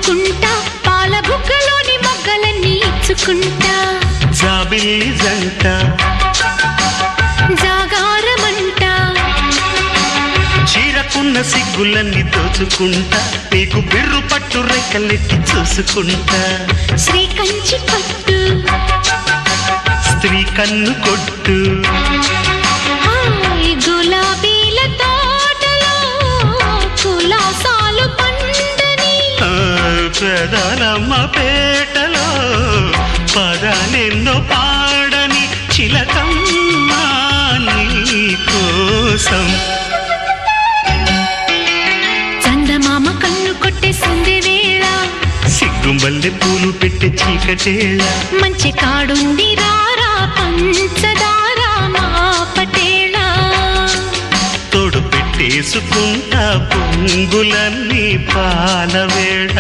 అల్లుకుంటా పాల బుగ్గలోని మొగ్గలన్నీ ఇచ్చుకుంటా జాబిల్లి జంట జాగారమంట చీరకున్న సిగ్గులన్నీ దోచుకుంటా నీకు బిర్రు పట్టు రెక్కలెట్టి చూసుకుంటా శ్రీకంచి పట్టు స్త్రీ కన్ను కొట్టు గులాబీల తోటలో కులాసాలు పండని ప్రధానమ్మ పేటలో పదాలెన్నో పాడని చిలకమ్మ నీ కోసం చందమామ కన్ను కొట్టే సంధి వేళ సిగ్గుంబల్లె పూలు పెట్టే చీకటేళ మంచి కాడుంది రారా పంచదార మా పటేళ తోడు పెట్టేసుకుంటా పొంగులన్నీ పాలవేళ